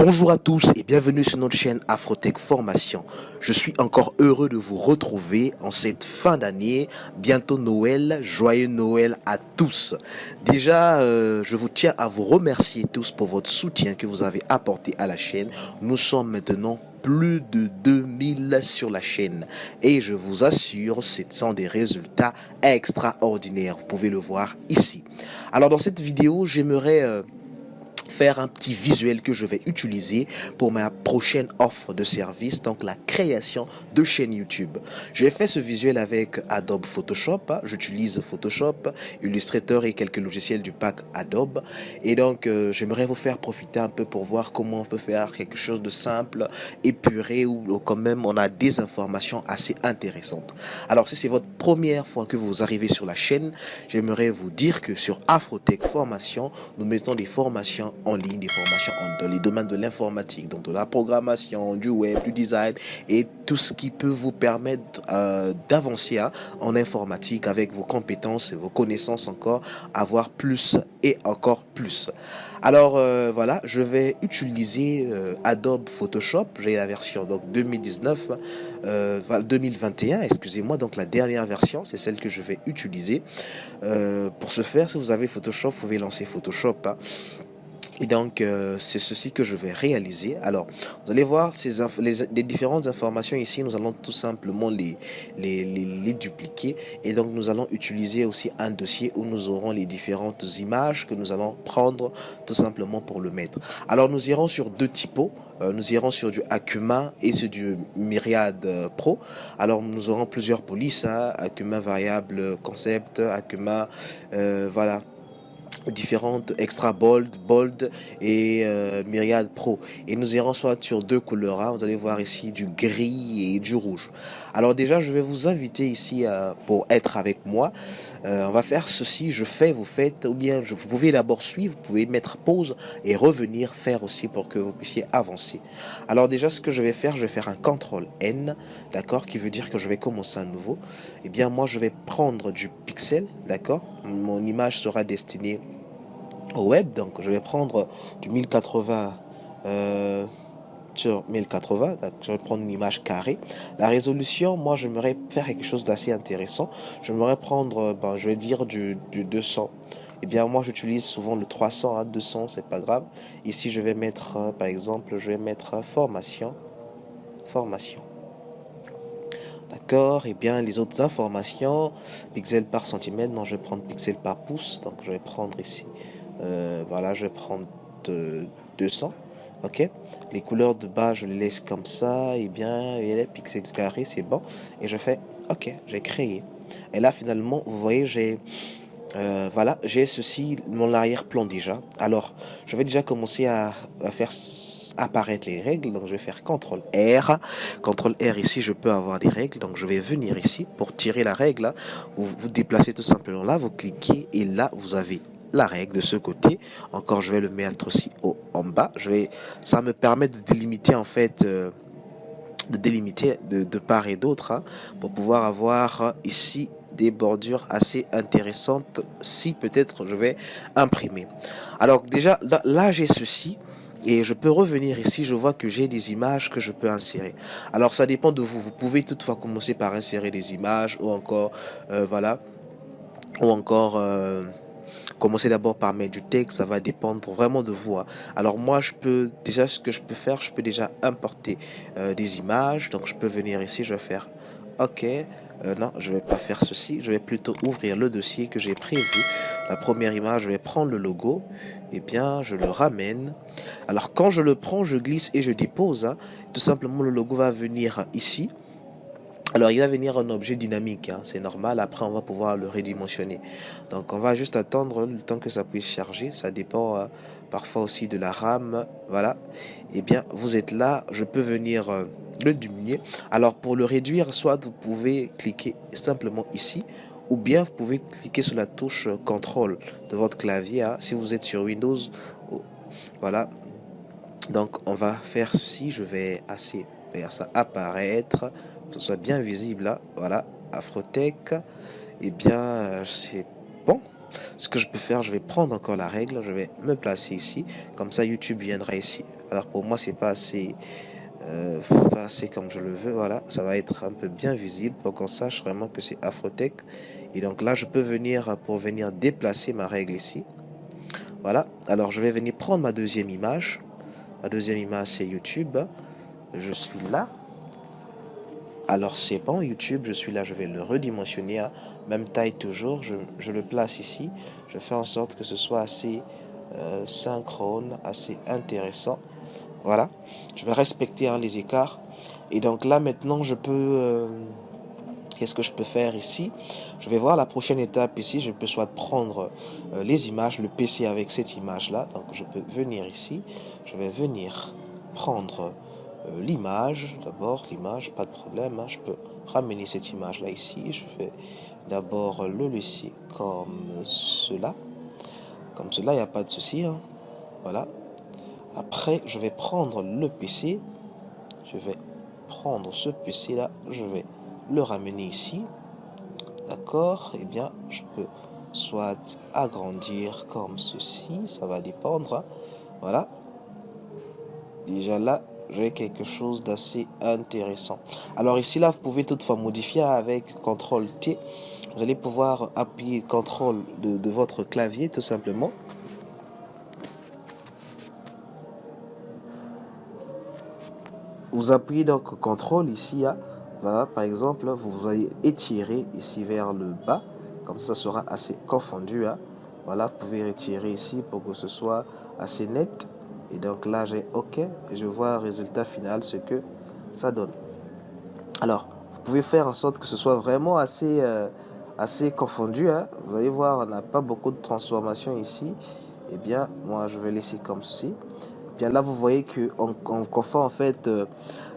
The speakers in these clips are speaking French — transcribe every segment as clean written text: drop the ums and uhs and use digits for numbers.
Bonjour à tous et bienvenue sur notre chaîne Afrotech Formation. Je suis encore heureux de vous retrouver en cette fin d'année, bientôt Noël, joyeux Noël à tous. Déjà, je vous tiens à vous remercier tous pour votre soutien que vous avez apporté à la chaîne. Nous sommes maintenant plus de 2000 sur la chaîne et je vous assure, ce sont des résultats extraordinaires. Vous pouvez le voir ici. Alors dans cette vidéo, j'aimerais faire un petit visuel que je vais utiliser pour ma prochaine offre de service, donc la création de chaîne YouTube. J'ai fait ce visuel avec Adobe Photoshop. J'utilise Photoshop, Illustrator et quelques logiciels du pack Adobe. Et donc, j'aimerais vous faire profiter un peu pour voir comment on peut faire quelque chose de simple, épuré, où quand même on a des informations assez intéressantes. Alors, si c'est votre première fois que vous arrivez sur la chaîne, j'aimerais vous dire que sur Afrotech Formation, nous mettons des formations en ligne, des formations dans les domaines de l'informatique, donc de la programmation, du web, du design et tout ce qui peut vous permettre d'avancer en informatique avec vos compétences et vos connaissances encore, avoir plus et encore plus. Alors voilà, je vais utiliser Adobe Photoshop, j'ai la version donc 2019, 2021, excusez-moi, donc la dernière version, c'est celle que je vais utiliser. Pour ce faire, si vous avez Photoshop, vous pouvez lancer Photoshop. Et donc, c'est ceci que je vais réaliser. Alors, vous allez voir les différentes informations ici. Nous allons tout simplement les dupliquer. Et donc, nous allons utiliser aussi un dossier où nous aurons les différentes images que nous allons prendre tout simplement pour le mettre. Alors, nous irons sur deux typos. Nous irons sur du Acumain et sur du Myriad Pro. Alors, nous aurons plusieurs polices. Acumain variable concept, Acumain, voilà, différentes extra bold et Myriad Pro, et nous irons soit sur deux couleurs. Vous allez voir ici du gris et du rouge. Alors déjà, je vais vous inviter ici pour être avec moi. On va faire ceci, je fais, vous faites, ou bien vous pouvez d'abord suivre, vous pouvez mettre pause et revenir faire aussi pour que vous puissiez avancer. Alors déjà, ce que je vais faire un CTRL N, d'accord, qui veut dire que je vais commencer à nouveau. Et bien moi, je vais prendre du pixel, d'accord. Mon image sera destinée au web, donc je vais prendre du 1080 sur 1080, donc je vais prendre une image carrée. La résolution, moi j'aimerais faire quelque chose d'assez intéressant. J'aimerais prendre, je vais dire du 200. Et bien moi j'utilise souvent le 300, 200, c'est pas grave. Ici je vais mettre, par exemple, je vais mettre formation. D'accord, et bien les autres informations, pixels par centimètre, non, je vais prendre pixels par pouce, donc je vais prendre ici, voilà, je vais prendre 200, ok. Les couleurs de bas, je les laisse comme ça, et bien, et les pixels carrés, c'est bon, et je fais, ok, j'ai créé. Et là, finalement, vous voyez, voilà, j'ai ceci, mon arrière-plan déjà. Alors, je vais déjà commencer à faire apparaître les règles. Donc, je vais faire CTRL R. CTRL R ici, je peux avoir des règles. Donc, je vais venir ici pour tirer la règle. Vous déplacez tout simplement là, vous cliquez et là, vous avez la règle de ce côté. Encore, je vais le mettre aussi en bas. Ça me permet de délimiter en fait. De délimiter de part et d'autre pour pouvoir avoir ici des bordures assez intéressantes si peut-être je vais imprimer. Alors déjà là j'ai ceci et je peux revenir ici, je vois que j'ai des images que je peux insérer. Alors ça dépend de vous, vous pouvez toutefois commencer par insérer des images ou encore voilà, ou encore commencez d'abord par mettre du texte, ça va dépendre vraiment de vous. Alors moi, ce que je peux faire, je peux déjà importer des images. Donc je peux venir ici, je vais faire OK. Non, je vais pas faire ceci. Je vais plutôt ouvrir le dossier que j'ai prévu. La première image, je vais prendre le logo. Et bien, je le ramène. Alors quand je le prends, je glisse et je dépose. Tout simplement, le logo va venir ici. Alors, il va venir un objet dynamique, c'est normal. Après, on va pouvoir le redimensionner. Donc, on va juste attendre le temps que ça puisse charger. Ça dépend parfois aussi de la RAM. Voilà. Eh bien, vous êtes là. Je peux venir le diminuer. Alors, pour le réduire, soit vous pouvez cliquer simplement ici, ou bien vous pouvez cliquer sur la touche CTRL de votre clavier. Si vous êtes sur Windows, voilà. Donc, on va faire ceci. Je vais assez faire ça apparaître, que ce soit bien visible là. Voilà, Afrotech. Et bien, c'est bon. Ce que je peux faire, je vais prendre encore la règle. Je vais me placer ici. Comme ça, YouTube viendra ici. Alors pour moi, c'est pas assez comme je le veux. Voilà, ça va être un peu bien visible pour qu'on sache vraiment que c'est Afrotech. Et donc là, je peux venir pour venir déplacer ma règle ici. Voilà, alors je vais venir prendre ma deuxième image. Ma deuxième image, c'est YouTube. Je suis là. Alors c'est bon, YouTube, je suis là, je vais le redimensionner à même taille toujours. Je le place ici. Je fais en sorte que ce soit assez synchrone, assez intéressant. Voilà, je vais respecter les écarts. Et donc là maintenant, qu'est-ce que je peux faire ici? Je vais voir la prochaine étape ici. Je peux soit prendre les images, le PC avec cette image-là. Donc je peux venir ici. Je vais venir prendre l'image. D'abord l'image, pas de problème. Je peux ramener cette image-là ici. Je vais d'abord le laisser comme cela. Comme cela, il n'y a pas de souci. Voilà. Après, je vais prendre le PC. Je vais prendre ce PC-là. Je vais le ramener ici. D'accord? Eh bien, je peux soit agrandir comme ceci. Ça va dépendre. Voilà. Déjà là, j'ai quelque chose d'assez intéressant. Alors ici, là, vous pouvez toutefois modifier avec CTRL-T. Vous allez pouvoir appuyer CTRL de votre clavier, tout simplement. Vous appuyez donc CTRL ici. Voilà, par exemple, vous allez étirer ici vers le bas. Comme ça sera assez confondu. Voilà, vous pouvez retirer ici pour que ce soit assez net. Et donc là, j'ai OK. Et je vois le résultat final, ce que ça donne. Alors, vous pouvez faire en sorte que ce soit vraiment assez confondu. Vous allez voir, on n'a pas beaucoup de transformation ici. Eh bien, moi, je vais laisser comme ceci. Bien là, vous voyez qu'on confond en fait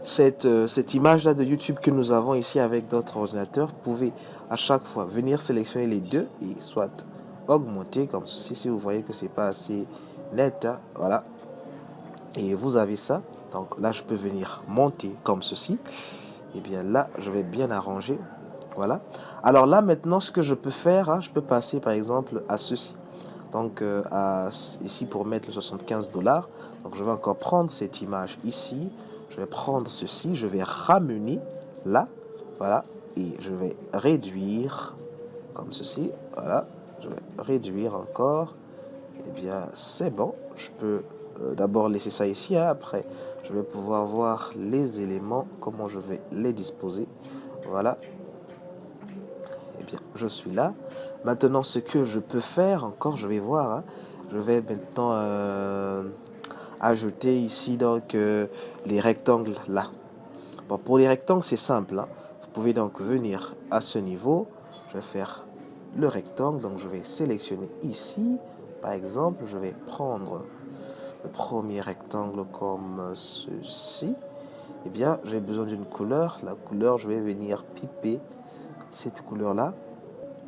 cette image-là de YouTube que nous avons ici avec d'autres ordinateurs. Vous pouvez à chaque fois venir sélectionner les deux et soit augmenter comme ceci si vous voyez que c'est pas assez net. Voilà. Et vous avez ça. Donc là, je peux venir monter comme ceci. Et bien là, je vais bien arranger. Voilà. Alors là, maintenant, ce que je peux faire, je peux passer par exemple à ceci. Donc ici pour mettre le 75 $. Donc je vais encore prendre cette image ici. Je vais prendre ceci. Je vais ramener là. Voilà. Et je vais réduire comme ceci. Voilà. Je vais réduire encore. Eh bien, c'est bon. Je peux d'abord laisser ça ici. Après, je vais pouvoir voir les éléments, comment je vais les disposer. Voilà. Eh bien, je suis là. Maintenant, ce que je peux faire encore, je vais voir. Je vais maintenant ajouter ici donc les rectangles là. Bon, pour les rectangles, c'est simple. Vous pouvez donc venir à ce niveau. Je vais faire le rectangle. Donc, je vais sélectionner ici. Par exemple, je vais prendre le premier rectangle comme ceci. Eh bien, j'ai besoin d'une couleur. La couleur, je vais venir piper cette couleur-là.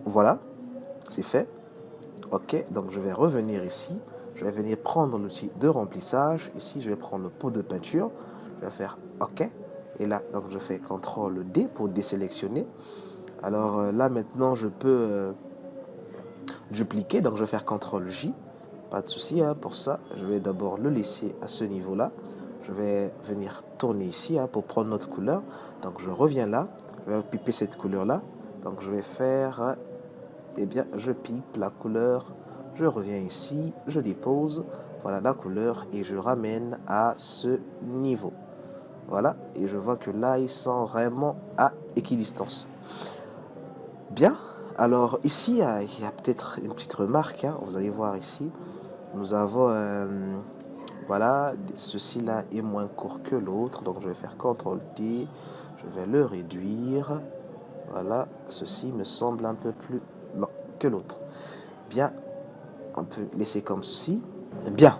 Voilà, c'est fait. Ok, donc je vais revenir ici. Je vais venir prendre l'outil de remplissage. Ici, je vais prendre le pot de peinture. Je vais faire OK. Et là, donc je fais CTRL D pour désélectionner. Alors là, maintenant, je peux dupliquer. Donc, je vais faire CTRL J. Pas de souci pour ça. Je vais d'abord le laisser à ce niveau-là. Je vais venir tourner ici pour prendre notre couleur. Donc, je reviens là. Je vais piper cette couleur-là. Donc, je vais faire... eh bien, je pipe la couleur. Je reviens ici. Je dépose. Voilà la couleur. Et je ramène à ce niveau. Voilà. Et je vois que là, ils sont vraiment à équidistance. Bien. Alors, ici, il y a peut-être une petite remarque. Vous allez voir ici. Nous avons... voilà, ceci-là est moins court que l'autre. Donc, je vais faire CTRL-T. Je vais le réduire. Voilà, ceci me semble un peu plus lent que l'autre. Bien, on peut laisser comme ceci. Bien,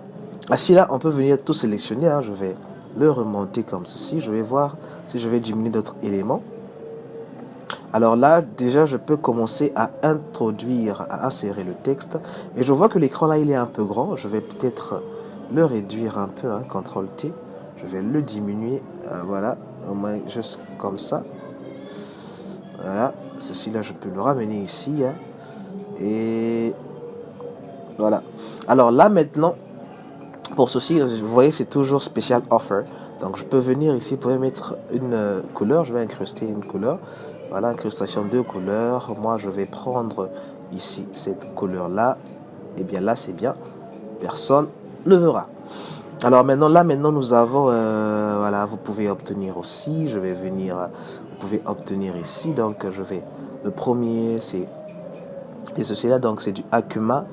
ainsi là, on peut venir tout sélectionner. Je vais le remonter comme ceci. Je vais voir si je vais diminuer d'autres éléments. Alors là, déjà, je peux commencer à introduire, à insérer le texte. Et je vois que l'écran là, il est un peu grand. Je vais peut-être le réduire un peu, CTRL-T. Je vais le diminuer, voilà, au moins juste comme ça. Voilà, ceci là, je peux le ramener ici. Et voilà. Alors là, maintenant, Pour ceci, vous voyez, c'est toujours spécial offer. Donc je peux venir ici, vous pouvez mettre une couleur, je vais incruster une couleur. Voilà, incrustation de couleurs. Moi, je vais prendre ici cette couleur-là. Et bien là, c'est bien. Personne ne verra. Alors maintenant, nous avons, voilà, vous pouvez obtenir aussi. Je vais venir, vous pouvez obtenir ici. Donc le premier, c'est ceci-là. Donc c'est du Akuma.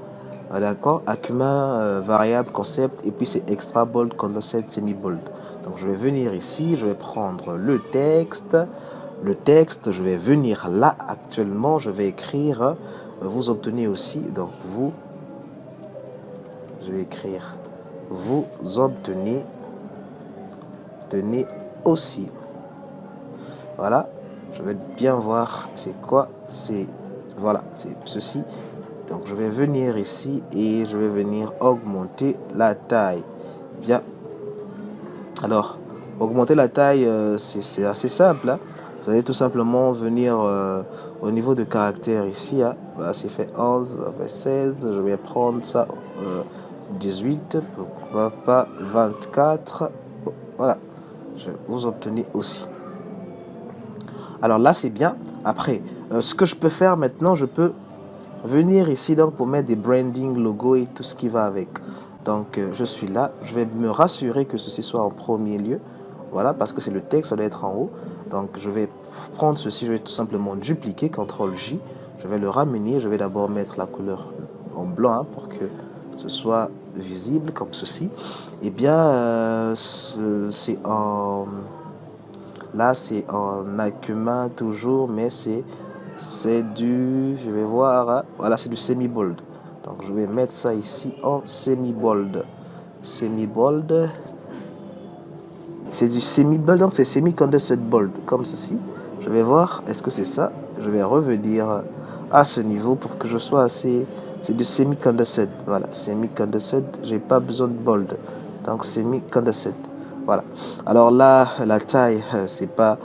D'accord, Akuma, variable, concept, et puis c'est extra bold, condensate, semi bold. Donc je vais venir ici, je vais prendre le texte. Le texte, je vais venir là actuellement, je vais écrire, vous obtenez aussi, donc vous, je vais écrire, vous obtenez, aussi. Voilà, je vais bien voir c'est quoi, c'est, voilà, c'est ceci. Donc je vais venir ici et je vais venir augmenter la taille. Bien. Alors, augmenter la taille, c'est assez simple. Hein. Vous allez tout simplement venir au niveau de caractère ici. Hein. Voilà, c'est fait 11, fait 16. Je vais prendre ça 18. Pourquoi pas 24. Voilà. Vous obtenez aussi. Alors là, c'est bien. Après, ce que je peux faire maintenant, je peux venir ici donc pour mettre des branding, logos et tout ce qui va avec. Donc je suis là, je vais me rassurer que ceci soit en premier lieu. Voilà, parce que c'est le texte, ça doit être en haut. Donc je vais prendre ceci, je vais tout simplement dupliquer, CTRL J. Je vais le ramener, je vais d'abord mettre la couleur en blanc hein, pour que ce soit visible comme ceci. Et bien, c'est en... Là, c'est en Akuma toujours, mais c'est du... Je vais voir, hein, voilà, c'est du semi-bold. Donc, je vais mettre ça ici en semi-bold. Semi-bold. C'est du semi-bold, donc c'est semi-condensed bold, comme ceci. Je vais voir, est-ce que c'est ça? Je vais revenir à ce niveau pour que je sois assez... C'est du semi-condensed, voilà, semi-condensed, j'ai pas besoin de bold. Donc, semi-condensed. Voilà. Alors là, la taille, c'est pas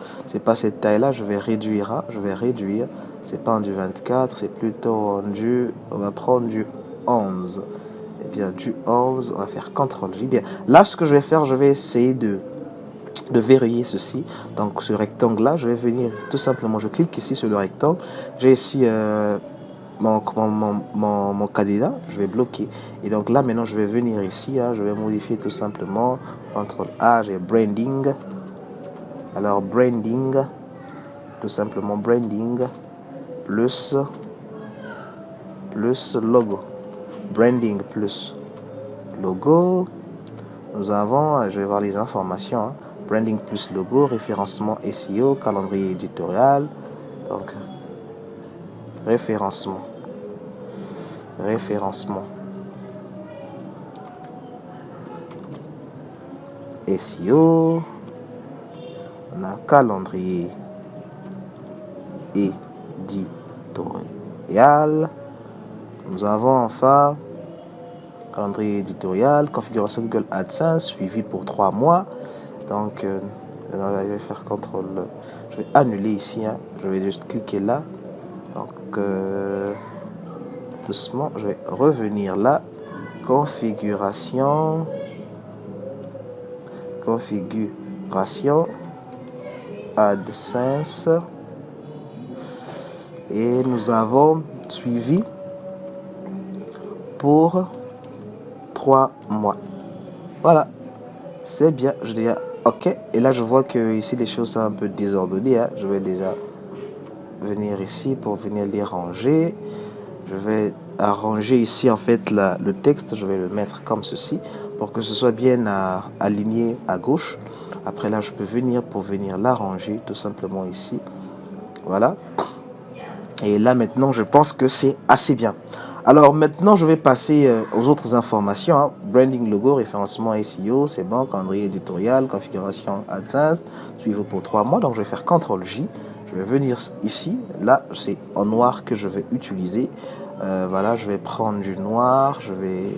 cette taille-là. Je vais réduire. Hein, je vais réduire. C'est pas en du 24, c'est plutôt en du... On va prendre du 11. Eh bien, du 11, on va faire CTRL-J. Bien, là, ce que je vais faire, je vais essayer de verrouiller ceci. Donc, ce rectangle-là, je vais venir tout simplement, je clique ici sur le rectangle. J'ai ici mon cadenas, je vais bloquer. Et donc là, maintenant, je vais venir ici. Hein, je vais modifier tout simplement. CTRL A, j'ai branding. Alors, branding, tout simplement branding, plus logo. Branding plus logo. Nous avons, je vais voir les informations. Hein, branding plus logo, référencement SEO, calendrier éditorial. Donc, référencement. SEO. On a calendrier éditorial. Nous avons enfin calendrier éditorial, configuration Google AdSense, suivi pour 3 mois. Donc, je vais faire contrôle. Je vais annuler ici. Hein. Je vais juste cliquer là. Donc, doucement, je vais revenir là. Configuration. AdSense. Et nous avons suivi pour 3 mois. Voilà. C'est bien. Je dis OK. Et là, je vois que ici, les choses sont un peu désordonnées. Hein. Je vais déjà venir ici pour venir les ranger. Je vais arranger ici, en fait, le texte. Je vais le mettre comme ceci pour que ce soit bien aligné à gauche. Après, là, je peux venir pour venir l'arranger tout simplement ici. Voilà. Et là, maintenant, je pense que c'est assez bien. Alors maintenant, je vais passer aux autres informations. Hein. Branding, logo, référencement SEO, c'est bon. Calendrier éditorial, configuration AdSense, suivi pour 3 mois. Donc je vais faire CTRL-J. Je vais venir ici. Là, c'est en noir que je vais utiliser. Voilà, je vais prendre du noir. Je vais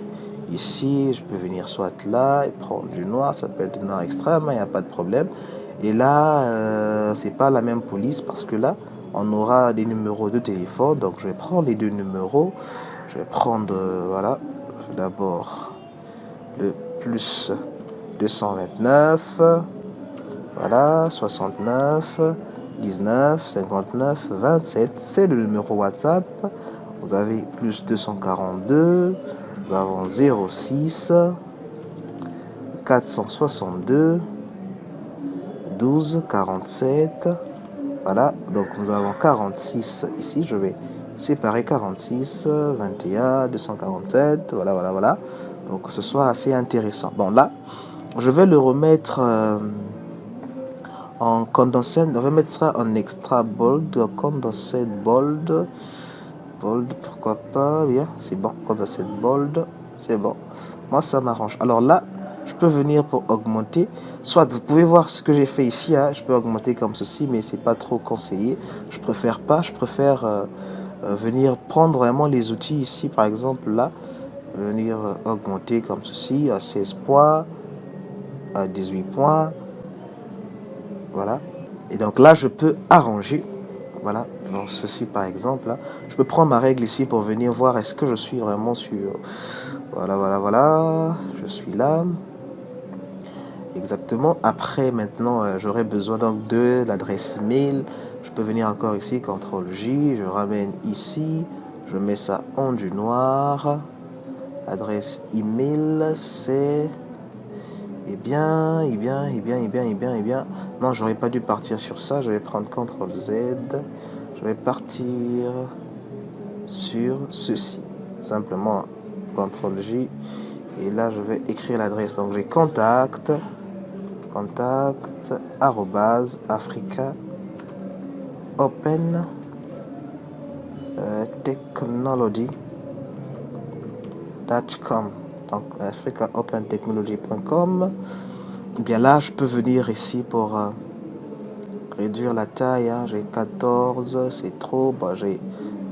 ici. Je peux venir soit là et prendre du noir. Ça peut être du noir extrême, il n'y a pas de problème. Et là, c'est pas la même police parce que là, on aura des numéros de téléphone. Donc je vais prendre les deux numéros. Je vais prendre, voilà, d'abord le plus 229, voilà, 69, 19, 59, 27, c'est le numéro WhatsApp. Vous avez plus 242, nous avons 06, 462, 12, 47, voilà, donc nous avons 46 ici, je vais séparer 46, 21, 247, voilà, donc que ce soit assez intéressant. Bon là, je vais le remettre en condensé, on va mettre ça en extra bold, condensé bold, pourquoi pas, bien, c'est bon, condensé bold, c'est bon, moi ça m'arrange. Alors là, je peux venir pour augmenter, soit vous pouvez voir ce que j'ai fait ici, hein, je peux augmenter comme ceci, mais c'est pas trop conseillé, je préfère pas, je préfère venir prendre vraiment les outils ici, par exemple là, venir augmenter comme ceci, à 16 points, à 18 points, voilà, et donc là je peux arranger, voilà, dans ceci par exemple, là, je peux prendre ma règle ici pour venir voir est-ce que je suis vraiment sur, voilà, je suis là, exactement. Après maintenant j'aurai besoin donc de l'adresse email, je peux venir encore ici, CTRL J, je ramène ici, je mets ça en du noir, l'adresse email c'est... Eh bien, non, j'aurais pas dû partir sur ça. Je vais prendre CTRL Z. Je vais partir sur ceci. Simplement CTRL J. Et là, je vais écrire l'adresse. Donc, j'ai contact, @africa open technology.com. Donc africaopentechnology.com. Bien là, je peux venir ici pour réduire la taille. Hein. J'ai 14, c'est trop. Bah, j'ai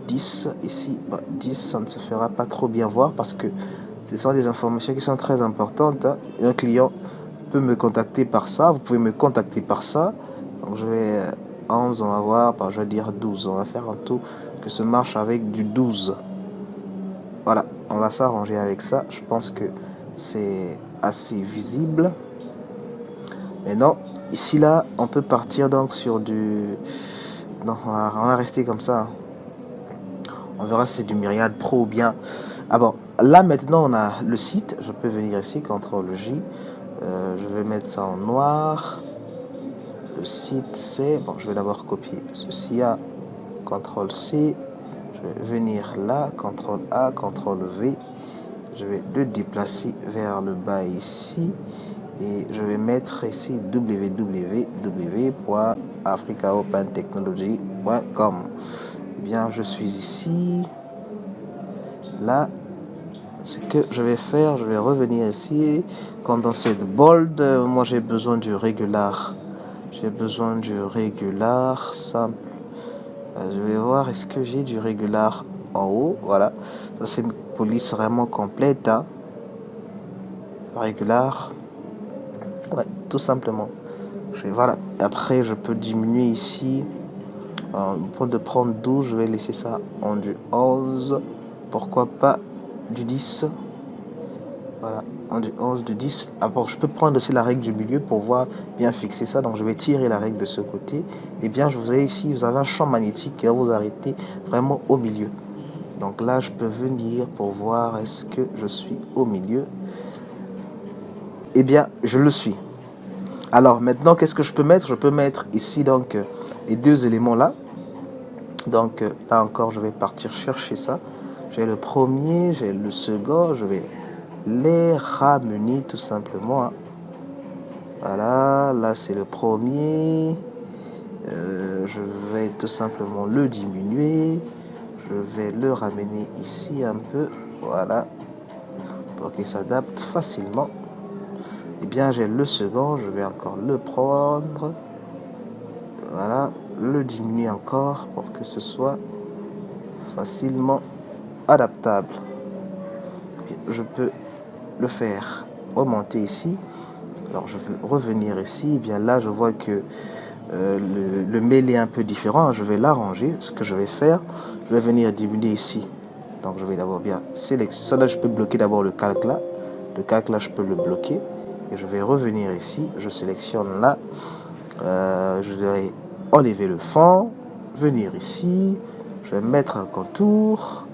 10 ici. Bah, 10, ça ne se fera pas trop bien voir parce que ce sont des informations qui sont très importantes. Hein. Un client peut me contacter par ça. Vous pouvez me contacter par ça. Donc je vais 11, on va voir. Bah, je vais dire 12. On va faire un tout que ça marche avec du 12. Voilà, on va s'arranger avec ça. Je pense que c'est assez visible. Maintenant, ici, là, on peut partir donc sur du... Non, on va rester comme ça. On verra si c'est du Myriad Pro ou bien... Ah bon, là, maintenant, on a le site. Je peux venir ici, CTRL J. Je vais mettre ça en noir. Le site, c'est... Bon, je vais d'abord copier ceci à CTRL C. Je vais venir là, CTRL A, CTRL V. Je vais le déplacer vers le bas ici. Et je vais mettre ici www.africaopentechnology.com. Eh bien, je suis ici. Là, ce que je vais faire, je vais revenir ici. Condensé bold, moi j'ai besoin du régular. J'ai besoin du régular simple. Je vais voir est-ce que j'ai du régular en haut. Voilà, ça c'est une police vraiment complète. Hein. Régular. Ouais, tout simplement. Voilà. Après, je peux diminuer ici. Pour de prendre 12, je vais laisser ça en du 11. Pourquoi pas du 10. Voilà, en du 11, du 10. Alors, je peux prendre aussi la règle du milieu pour voir bien fixer ça. Donc, je vais tirer la règle de ce côté. Et bien, je vous ai ici, vous avez un champ magnétique qui va vous arrêter vraiment au milieu. Donc là, je peux venir pour voir est-ce que je suis au milieu. Eh bien, je le suis. Alors maintenant, qu'est-ce que je peux mettre? Je peux mettre ici donc les deux éléments là. Donc là encore, je vais partir chercher ça. J'ai le premier, j'ai le second. Je vais les ramener tout simplement. Hein. Voilà, là c'est le premier. Je vais tout simplement le diminuer. Je vais le ramener ici un peu. Voilà, pour qu'il s'adapte facilement. Eh bien, j'ai le second, je vais encore le prendre. Voilà, le diminuer encore pour que ce soit facilement adaptable. Je peux le faire remonter ici. Alors, je vais revenir ici. Eh bien, là, je vois que le mail est un peu différent. Je vais l'arranger. Ce que je vais faire, je vais venir diminuer ici. Donc, je vais d'abord bien sélectionner. Ça, là, je peux bloquer d'abord le calque là. le calque là je peux le bloquer et je vais revenir ici, je sélectionne là, je vais enlever le fond, venir ici, je vais mettre un contour,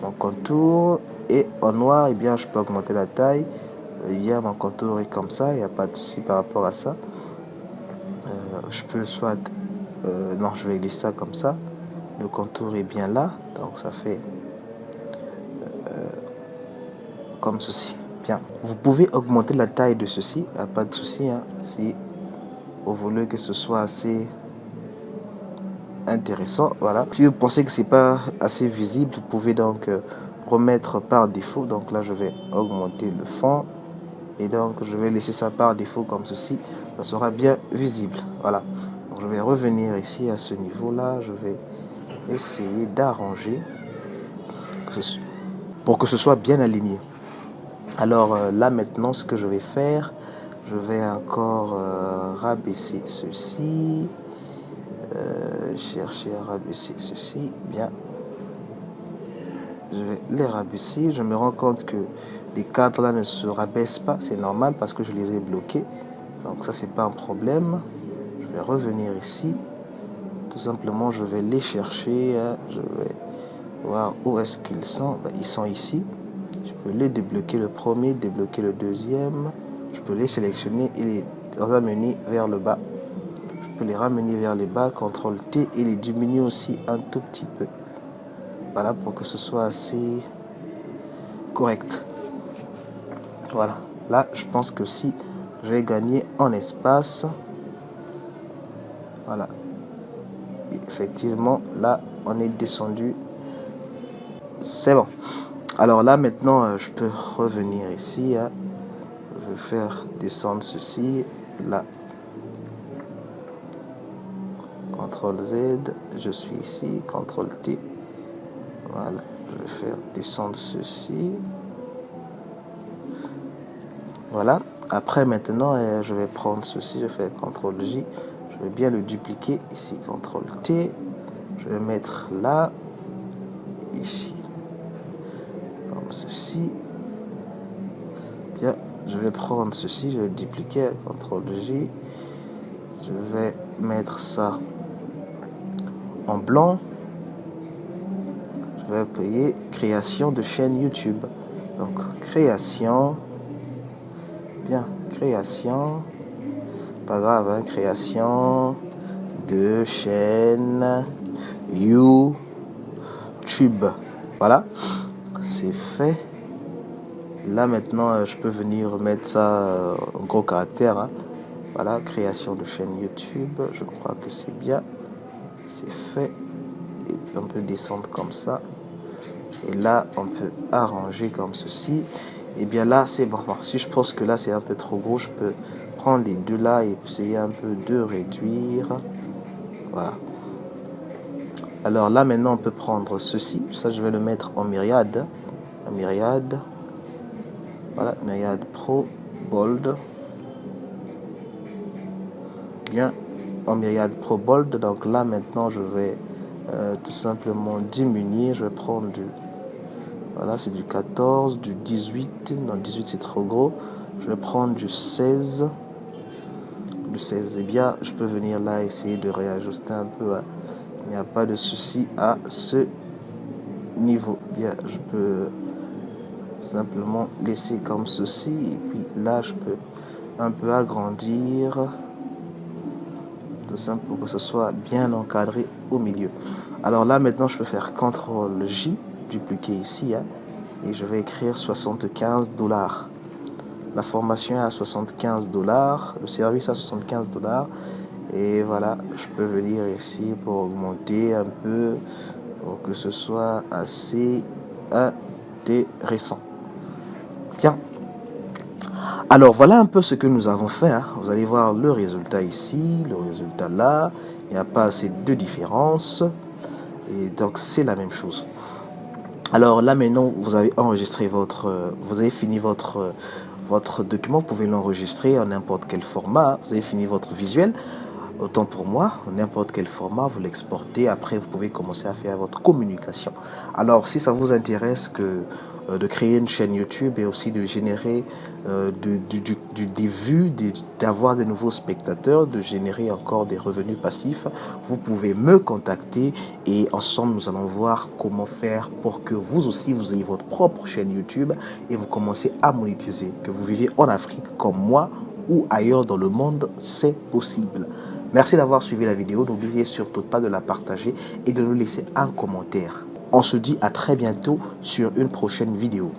mon contour, et en noir, eh bien, je peux augmenter la taille. Mon contour est comme ça, il n'y a pas de souci par rapport à ça. Je peux soit... non, je vais laisser ça comme ça. Le contour est bien là, donc ça fait comme ceci. Bien. Vous pouvez augmenter la taille de ceci, il n'y a pas de souci, hein, si vous voulez que ce soit assez intéressant. Voilà. Si vous pensez que c'est pas assez visible, vous pouvez donc remettre par défaut. Donc là, je vais augmenter le fond et donc je vais laisser ça par défaut comme ceci. Ça sera bien visible. Voilà. Donc je vais revenir ici à ce niveau-là. Je vais essayer d'arranger pour que ce soit bien aligné. Alors là maintenant, ce que je vais faire, je vais encore rabaisser ceci. Chercher à rabaisser ceci. Bien. Je vais les rabaisser. Je me rends compte que les cadres là ne se rabaissent pas. C'est normal parce que je les ai bloqués. Donc ça, c'est pas un problème. Je vais revenir ici. Tout simplement, je vais les chercher. Je vais voir où est-ce qu'ils sont. Ils sont ici. Je peux les débloquer le premier, débloquer le deuxième. Je peux les sélectionner et les ramener vers le bas. Je peux les ramener vers le bas, CTRL T, et les diminuer aussi un tout petit peu. Voilà, pour que ce soit assez correct. Voilà. Là, je pense que si j'ai gagné en espace, voilà. Et effectivement, là, on est descendu. C'est bon. Alors là, maintenant, je peux revenir ici. Hein. Je vais faire descendre ceci. Là. CTRL Z. Je suis ici. CTRL T. Voilà. Je vais faire descendre ceci. Voilà. Après, maintenant, je vais prendre ceci. Je fais CTRL J. Je vais bien le dupliquer. Ici, CTRL T. Je vais mettre là. Ici. Comme ceci. Bien. Je vais prendre ceci. Je vais dupliquer. CTRL J. Je vais mettre ça en blanc. Je vais payer création de chaîne YouTube. Donc, création. Bien, création. Pas grave, hein, création de chaîne YouTube. Voilà, c'est fait. Là, maintenant, je peux venir mettre ça en gros caractère. Hein. Voilà, création de chaîne YouTube. Je crois que c'est bien. C'est fait. Et puis, on peut descendre comme ça. Et là, on peut arranger comme ceci. Et bien là, c'est bon. Bon. Si je pense que là, c'est un peu trop gros, je peux prendre les deux là et essayer un peu de réduire. Voilà. Alors là, maintenant, on peut prendre ceci. Ça, je vais le mettre en myriade. En myriade. Voilà, myriade Pro, Bold. Bien, en myriade Pro, Bold. Donc là, maintenant, je vais tout simplement diminuer. Je vais prendre du... Voilà, c'est du 14, du 18. Non, 18, c'est trop gros. Je vais prendre du 16. Du 16. Eh bien, je peux venir là essayer de réajuster un peu. Hein. Il n'y a pas de souci à ce niveau. Bien, je peux simplement laisser comme ceci. Et puis là, je peux un peu agrandir. Tout simple pour que ce soit bien encadré au milieu. Alors là, maintenant, je peux faire CTRL J. Dupliquer ici. Hein, et je vais écrire $75. La formation est à $75. Le service à $75. Et voilà, je peux venir ici pour augmenter un peu, pour que ce soit assez intéressant. Bien. Alors voilà un peu ce que nous avons fait. Hein. Vous allez voir le résultat ici, le résultat là. Il n'y a pas assez de différence. Et donc c'est la même chose. Alors là maintenant, vous avez enregistré vous avez fini votre document. Vous pouvez l'enregistrer en n'importe quel format. Vous avez fini votre visuel. Autant pour moi, n'importe quel format, vous l'exportez. Après, vous pouvez commencer à faire votre communication. Alors, si ça vous intéresse que de créer une chaîne YouTube et aussi de générer des vues, d'avoir des nouveaux spectateurs, de générer encore des revenus passifs, vous pouvez me contacter et ensemble nous allons voir comment faire pour que vous aussi vous ayez votre propre chaîne YouTube et vous commencez à monétiser. Que vous viviez en Afrique comme moi ou ailleurs dans le monde, c'est possible. Merci d'avoir suivi la vidéo. N'oubliez surtout pas de la partager et de nous laisser un commentaire. On se dit à très bientôt sur une prochaine vidéo.